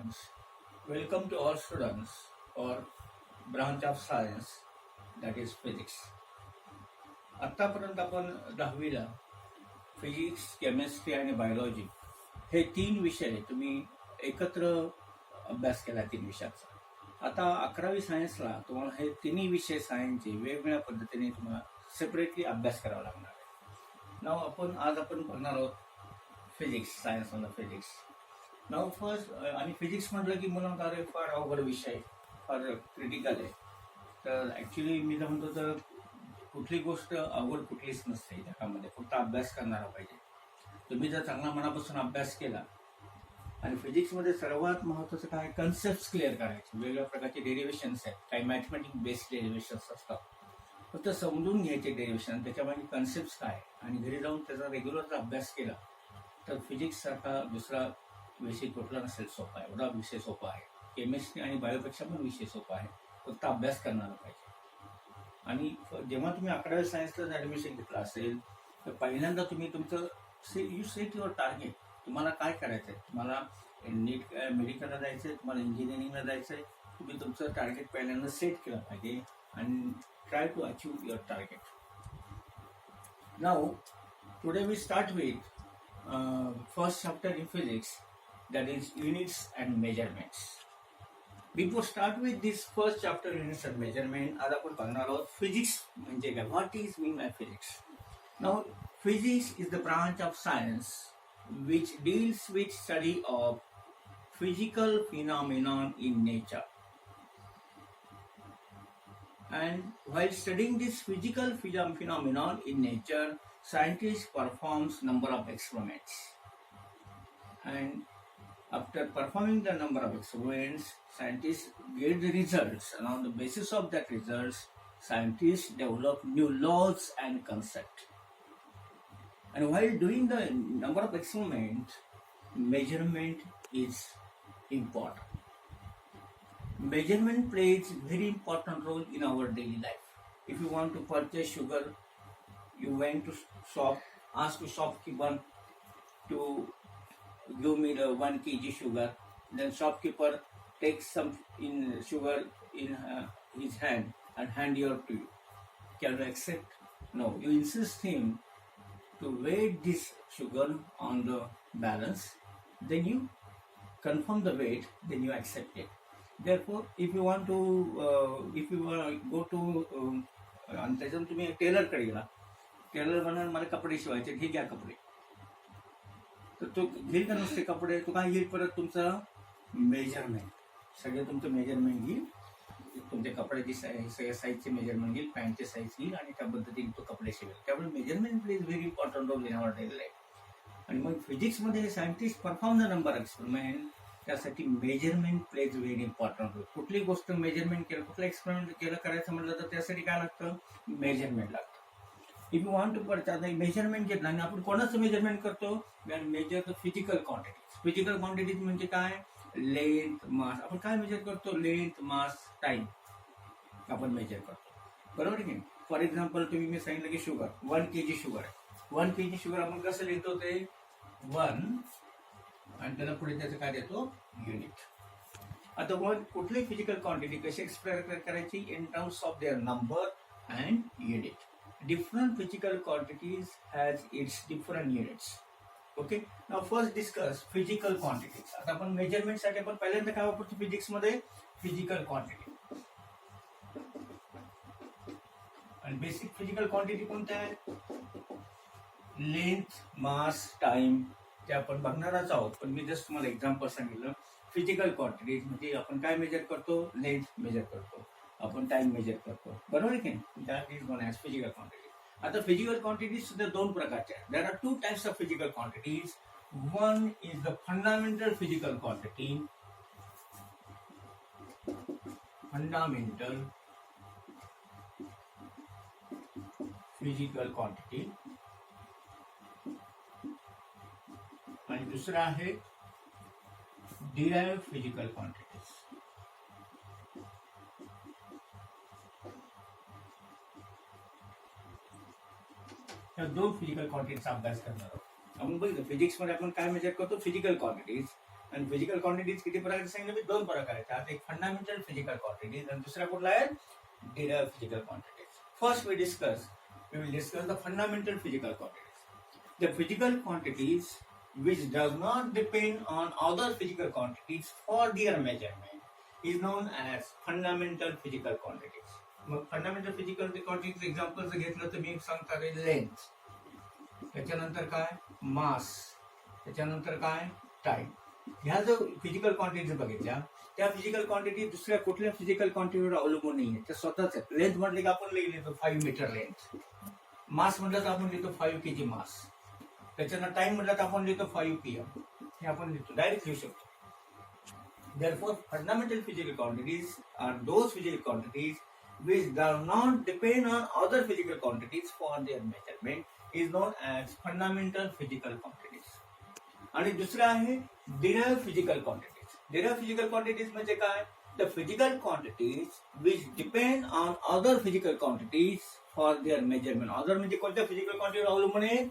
students. Welcome to all students for branch of science, that is physics. आतापर्यंत आपण 10वीला physics, chemistry आणि biology हे 3 विषय तुम्ही एकत्र अभ्यास केला 3 विषयाचा. आता 11वी सायन्सला तुम्हाला हे तिन्ही विषय सायन्सचे वेगवेगळ्या पद्धतीने तुम्हाला सेपरेटली अभ्यास करावा लागणार आहे. आज आपण बघणार आहोत physics, science on the physics. Now first, आणि फिजिक्स म्हटलं की मुलांना अरे फार अवघड विषय, फार क्रिटिकल आहे. तर ॲक्च्युली मी तर म्हणतो तर कुठली गोष्ट अवघड कुठलीच नसते जगामध्ये, फक्त अभ्यास करणारा पाहिजे. तुम्ही जर चांगला मनापासून अभ्यास केला, आणि फिजिक्समध्ये सर्वात महत्त्वाचं काय, कन्सेप्ट क्लिअर करायचे. वेगवेगळ्या प्रकारचे डेरिव्हेशन्स आहेत, काही मॅथमॅटिक्स बेस्ड डेरिव्हेशन्स असतात. फक्त समजून घ्यायचे डेरिव्हेशन, त्याच्यामध्ये कन्सेप्ट काय, आणि घरी जाऊन त्याचा रेग्युलरचा अभ्यास केला तर फिजिक्ससारखा दुसरा विषय कुठला नसेल सोपा आहे. एवढा विषय सोपा आहे. केमिस्ट्री आणि बायोपेक्षा पण विषय सोपा आहे, फक्त अभ्यास करणारा पाहिजे. आणि जेव्हा तुम्ही 11वी सायन्सला ॲडमिशन घेतलं असेल तर पहिल्यांदा तुम्ही तुमचं यू सेट युअर टार्गेट. तुम्हाला काय करायचं आहे, तुम्हाला नीट मेडिकलला जायचं आहे, तुम्हाला इंजिनिअरिंगला जायचं आहे. तुम्ही तुमचं टार्गेट पहिल्यांदा सेट केलं पाहिजे आणि try to achieve your target. Now today we start with first chapter in physics, that is units and measurements. Before start with this first chapter, units and measurement, आज आपण बघणार आहोत फिजिक्स म्हणजे काय, what is mean by physics. Now physics is the branch of science which deals with study of physical phenomenon in nature, and while studying this physical phenomenon in nature, scientists performs number of experiments, and after performing the number of experiments, scientists get the results, and on the basis of that results, scientists develop new laws and concepts. And while doing the number of experiments, measurement is important. Measurement plays very important role in our daily life. If you want to purchase sugar, you went to shop, ask the shopkeeper to give me the 1 kg sugar. Then shopkeeper takes some sugar in his hand and hand it to you. Can you accept? No. You insist him to weigh this sugar on the balance. Then you confirm the weight. Then you accept it. Therefore, if you want to, go to, आणि त्याच्यातून तुम्ही टेलरकडे गेला, Taylor म्हणून मला कपडे शिवायचे, हे घ्या कपडे, तर तो घेईल का नुसते कपडे, तो काय घेईल, परत तुमचं मेजरमेंट, सगळे तुमचं मेजरमेंट घेईल, तुमच्या कपड्याची सगळ्या साईजचे मेजरमेंट घेईल, पॅन्टचे साईज घेईल, आणि त्या पद्धतीने तो कपडे शिवेल. त्यामुळे measurement plays very important role in our daily life. आणि मग फिजिक्समध्ये scientist perform the number experiment, त्यासाठी measurement plays very important role. कुठली गोष्ट मेजरमेंट केलं, कुठलं एक्सपेरिमेंट केलं करायचं म्हटलं तर त्यासाठी काय लागतं, मेजरमेंट लागतं. If you want to purchase, measurement घेतलं आणि आपण कोणाचं मेजरमेंट करतो, measure the physical quantities. Physical quantities म्हणजे काय, लेंथ, मास. आपण काय मेजर करतो, लेंथ, मास, टाइम आपण मेजर करतो, बरोबर की नाही. फॉर एक्झाम्पल तुम्ही मी सांगितलं की शुगर 1 kg शुगर आहे. 1 kg शुगर आपण कसं लिहितो, ते 1 आणि त्याला पुढे त्याचं काय देतो, युनिट. आता कुठली फिजिकल क्वांटिटी कशी एक्सप्रेस करायची, इन terms of their number and unit. Different physical quantities has its different units. Okay. Now first discuss physical quantities. आता आपण मेजरमेंट साठी आपण पहिल्यांदा काय वापरतो फिजिक्स मध्ये, फिजिकल क्वांटिटी. आणि बेसिक फिजिकल क्वांटिटी कोणत्या आहेत, लेंथ, मास, टाइम, ते आपण बघणारच आहोत. पण मी जस्ट तुम्हाला एक्झाम्पल सांगितलं. फिजिकल क्वांटिटीज म्हणजे आपण काय मेजर करतो, लेंथ मेजर करतो, आपण टाइम मेजर करतो, बरोबर आहे की. That is known as physical quantity. आता फिजिकल क्वांटिटीज सुद्धा 2 प्रकारचे आहेत. There are 2 types of physical quantities. One is the fundamental physical quantity, fundamental physical quantity, आणि दुसरा आहे डिराइव्ड फिजिकल क्वांटिटीज. या 2 फिजिकल क्वांटिटीचा अभ्यास करणार आहोत. आपण बघितलं फिजिक्समध्ये आपण काय मेजर करतो, फिजिकल क्वांटिटीज, आणि फिजिकल क्वांटिटीज किती प्रकारचे सांगितले मी? 2 प्रकार आहेत. त्यात एक फंडामेंटल फिजिकल क्वांटिटीज आणि दुसरा कुठला आहे? Derived physical quantities. First we will discuss the fundamental physical quantities. The physical quantities which does not depend on other physical quantities for their measurement is known as fundamental physical quantities. Mug fundamental physical quantities example जर घेतलं तर मी सांगता length, त्याच्यानंतर काय मास, त्याच्यानंतर काय time. ह्या जो फिजिकल क्वांटिटीज बघितल्या त्या फिजिकल क्वांटिटी दुसऱ्या कुठल्या फिजिकल क्वांटिटीवर अवलंबून नाही आहे, त्या स्वतःच आहेत. लेंथ म्हटलं की आपण लिहितो 5 मीटर लेंथ. मास म्हटलं तर आपण लिहितो 5 kg मास. त्याच्यानं टाइम म्हटलं तर आपण लिहितो 5 PM. हे आपण लिहितो, डायरेक्ट लिहू शकतो. Therefore, fundamental physical quantities are those physical quantities which do not depend on other physical quantities for their measurement is known as fundamental physical quantities. आणि दुसरा आहे derived physical quantities. Derived physical quantities म्हणजे काय? The physical quantities which depend on other physical quantities for their measurement. Other म्हणजे कोणत्या physical quantity अवलंबून आहे?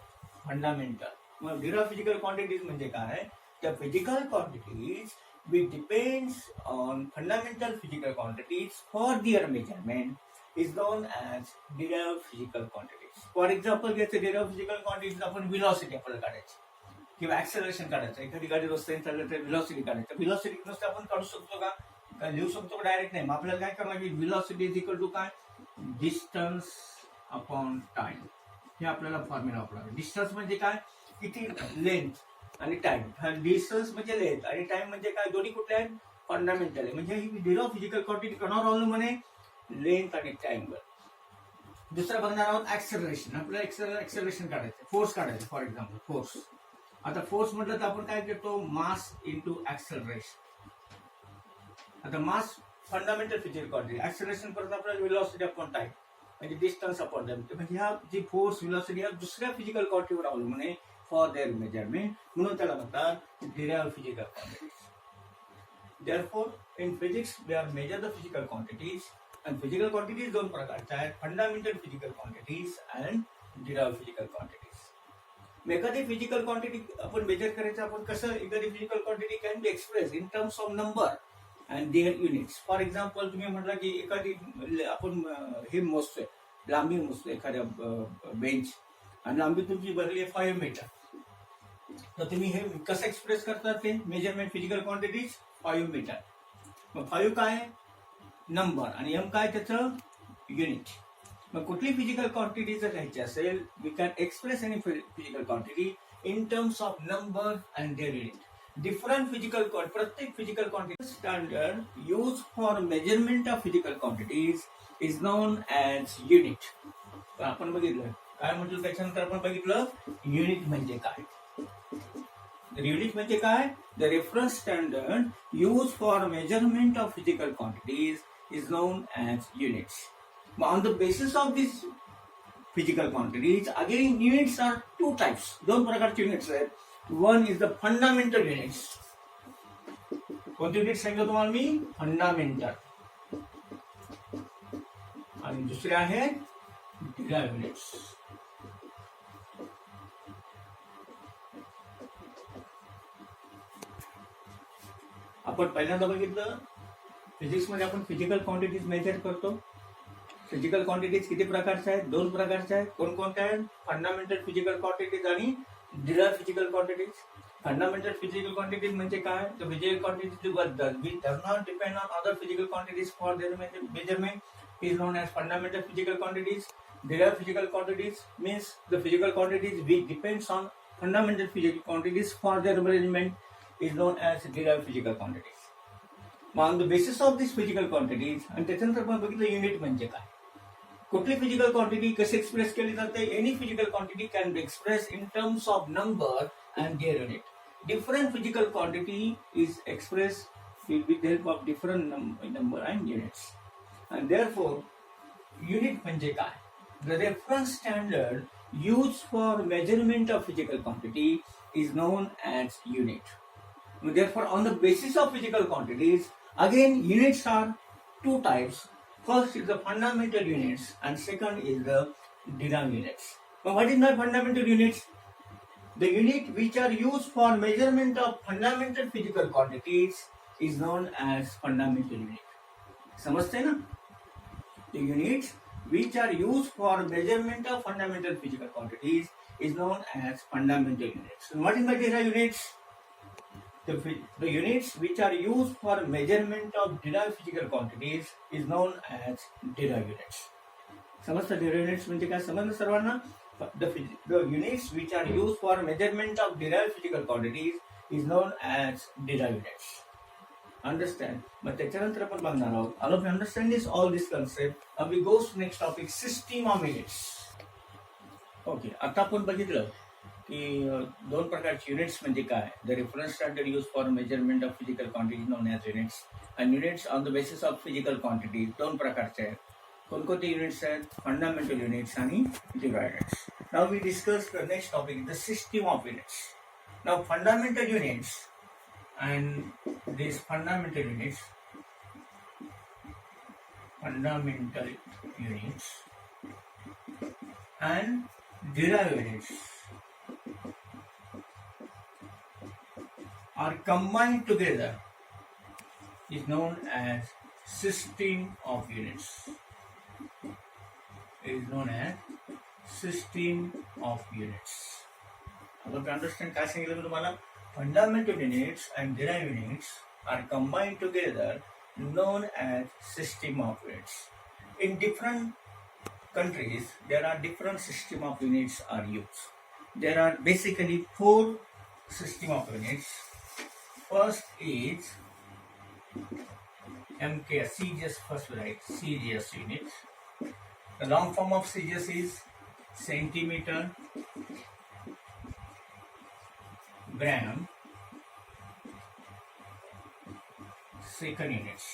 Fundamental. मग derived physical quantities म्हणजे काय? The physical quantities which depends on fundamental physical quantities for their measurement is known as derived physical quantities. For example, घ्यायचं derived physical quantities आपण velocity आपल्याला काढायची किंवा acceleration काढायचं. एखादी गाडी रस्त्याने चालली तर velocity काढायचं. velocity नुसतं आपण काढू शकतो का? काय लिहू शकतो का? डायरेक्ट नाही. मग आपल्याला काय करावं लागेल? velocity is equal to काय? distance upon time. हे आपल्याला फॉर्म्युला वापरावा. डिस्टन्स म्हणजे काय? किती लेंथ आणि टाइम. हा डिस्टन्स म्हणजे लेंथ आणि टाइम म्हणजे काय? दोन्ही कुठले आहेत? फंडामेंटल आहे. म्हणजे ही डिराइव्ड फिजिकल क्वांटिटी कोणावर अवलंबून आहे? लेंथ आणि टाइमवर. दुसरा बघणार आहोत ऍक्सेलरेशन. आपल्याला ऍक्सेलरेशन काढायचं, फोर्स काढायचं. For example force. आता फोर्स म्हटलं तर आपण काय करतो? Mass into acceleration. आता मास फंडामेंटल फिजिकल क्वांटिटी, ऍक्सेलरेशन परत आपल्याला व्हेलॉसिटी अपॉन टाइम म्हणजे डिस्टन्स अपॉन टाइम. म्हणजे ह्या जी फोर्स व्हेलॉसिटी या दुसऱ्या फिजिकल क्वांटिटीवर अवलंबून आहे for their measurement, म्हणून त्याला म्हणतात derived physical quantities. Therefore, in physics we are measure the physical quantities and physical quantities दोन प्रकारच्या आहेत, fundamental physical quantities and derived physical quantities. एखादी फिजिकल क्वांटिटी आपण मेजर करायचं, आपण कसं? एखादी physical quantity can be express in terms of number and their units. For example तुम्ही म्हटलं की एखादी आपण हे मोजतोय, लांबी मोजतोय एखाद्या बेंच आणि लांबी तुमची भरली आहे 5 मीटर. तर तुम्ही हे कसं एक्सप्रेस करतात? ते मेजरमेंट फिजिकल क्वांटिटीज 5 मीटर. मग 5 काय? नंबर आणि एम काय? त्याचं युनिट. मग कुठली फिजिकल क्वांटिटी जर घ्यायची असेल, we can express any physical quantity in terms of number and their unit. Different physical प्रत्येक physical quantity standard use for measurement of physical quantities is known as unit. आपण बघितलं काय म्हटलं, त्याच्यानंतर आपण बघितलं युनिट म्हणजे काय. युनिट म्हणजे काय? The reference standard use for measurement of physical quantities is known as units. On the basis of this physical quantities again units are 2 types. दोन प्रकारचे युनिट्स आहेत. One is the fundamental units. कोणते unit सांगितलं तुम्हाला मी? Fundamental. आणि दुसरे आहेत derived units. आपण पहिल्यांदा बघितलं फिजिक्स मध्ये आपण फिजिकल क्वांटिटीज मेजर करतो. फिजिकल क्वांटिटीज किती प्रकारच्या आहेत? 2 प्रकारच्या आहेत. कोणकोणत्या आहेत? फंडामेंटल फिजिकल क्वांटिटीज आणि derived physical quantities. Fundamental physical quantities म्हणजे काय? तर फिजिकल क्वांटिटीज बद्दल which does not depend on other physical quantities for their measurement is known as fundamental physical quantities. Derived physical quantities means the physical quantities which depends on fundamental physical quantities for their measurement is known as derived physical quantities. On the basis of these physical quantities आणि त्याच्यानंतर आपण बघितलं unit म्हणजे काय. कुठली physical quantity कशी express केली जाते? Any physical quantity can be express in terms of number and their unit. Different physical quantity is express with the help of different number and units. And therefore, unit म्हणजे काय? The reference standard used for measurement of physical quantity is known as unit. Therefore, on the basis of physical quantities, again units are 2 types. First is the fundamental units and second is the derived units. Now, what is my fundamental units? The unit which are used for measurement of fundamental physical quantities is known as fundamental unit. समझते हैं ना? The units which are used for measurement of fundamental physical quantities is known as fundamental units. So what is derived units? The units which are used for measurement of derived physical quantities is known as derived units. समजता derived units म्हणजे काय समजलं सर्वांना? The units which are used for measurement of derived physical quantities is known as derived units. Understand? मग त्याच्यानंतर आपण बघणार आहोत. All of you understand this concept. Now we go to next topic, system of units. Okay, आता आपण बघितलं की दोन प्रकारचे युनिट्स म्हणजे काय. The reference standard used for measurement of physical quantities known as units and units on the basis of physical quantities दोन प्रकारचे आहेत. कोणकोणते युनिट्स आहेत? फंडामेंटल युनिट्स आणि derived units. Now we discuss the next topic, the system of units. Now fundamental units and these fundamental units and derived units are combined together is known as system of units. It is known as system of units. Now, understand काय सांगितलं तुम्हाला? Fundamental units and derived units are combined together, known as system of units. In different countries, there are different system of units are used. There are basically 4 system of units. First is MKS, CGS first, right? CGS units. The long form of CGS is centimeter, gram, second units.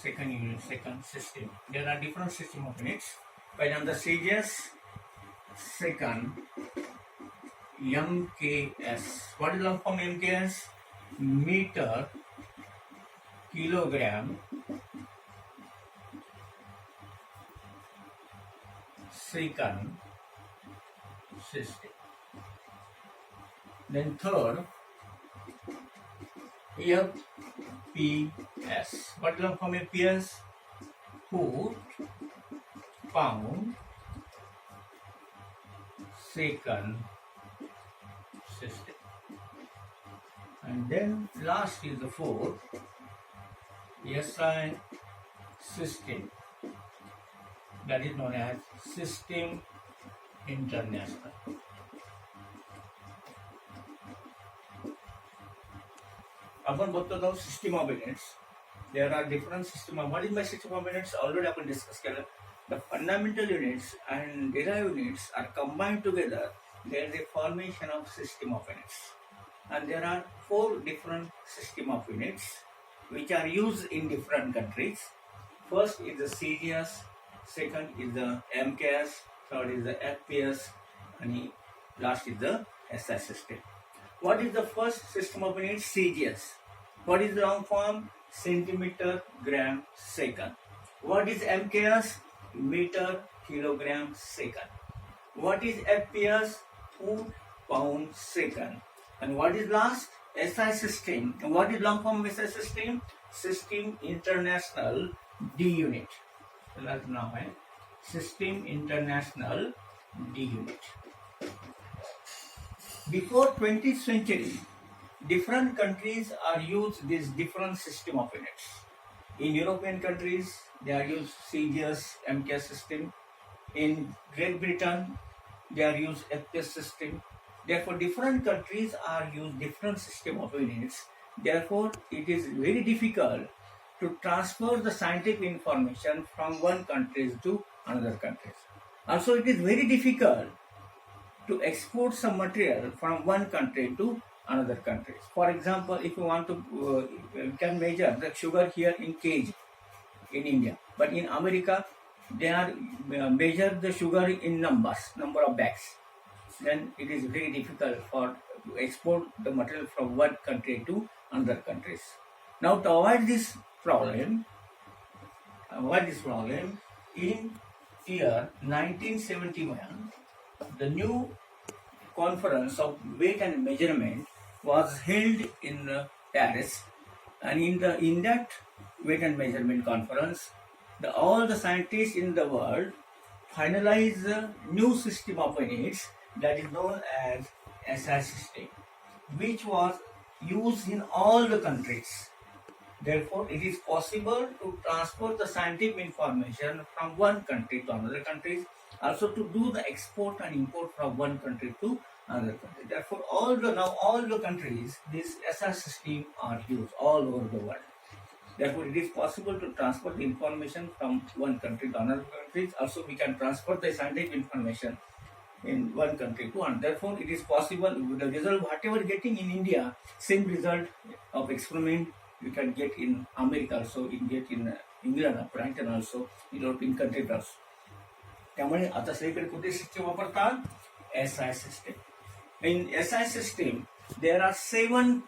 Second unit, second system. There are different system of units. By the CGS, second MKS. What is long form MKS? Meter, kilogram, second system. Then third, FPS. What is long form FPS? Foot, pound, second system. And then last is the fourth, SI system. That is known as System International. आपण बघतो आहोत system of units. There are different system of. What is my system of units? Already आपण discuss केलं. The fundamental units and derived units are combined together. There is a formation of system of units and there are 4 different system of units which are used in different countries. First is the CGS, second is the MKS, third is the FPS, and last is the SI system. What is the first system of units? CGS. What is the long form? Centimeter, gram, second. What is MKS? Meter, kilogram, second. What is FPS? Foot, pound, second. And what is last? SI system. And what is long form of SI system? System International D unit. So that's now System International D unit. Before 20th century, different countries are used this different system of units. In European countries, they are used CGS, MKS system. In Great Britain, they are used FPS system. Therefore, different countries are used different system of units. Therefore, it is very difficult to transfer the scientific information from one country to another countries. Also, it is very difficult to export some material from one country to another country. For example, if you want to you can measure the sugar here in kg in India, but in America they are measure the sugar in number of bags. Then it is very difficult to export the material from one country to another countries. Now, to avoid this problem, in year 1971, the new conference of weight and measurement was held in Paris, and in that weight and measurement conference, all the scientists in the world finalized a new system of units that is known as SI system, which was used in all the countries. Therefore, it is possible to transfer the scientific information from one country to another country, also to do the export and import from one country to another country. Therefore, all the countries, this SI system are used all over the world. Therefore, it is possible to transfer the information from one country to another country. Also, we can transfer the scientific information in one country to another. Therefore, it is possible, the result whatever getting in India, same result of experiment you can get in America also, you can get in England, Britain also, European countries also. त्यामुळे आता सगळीकडे कुठे system वापरतात? SI system. In SI system, there are 7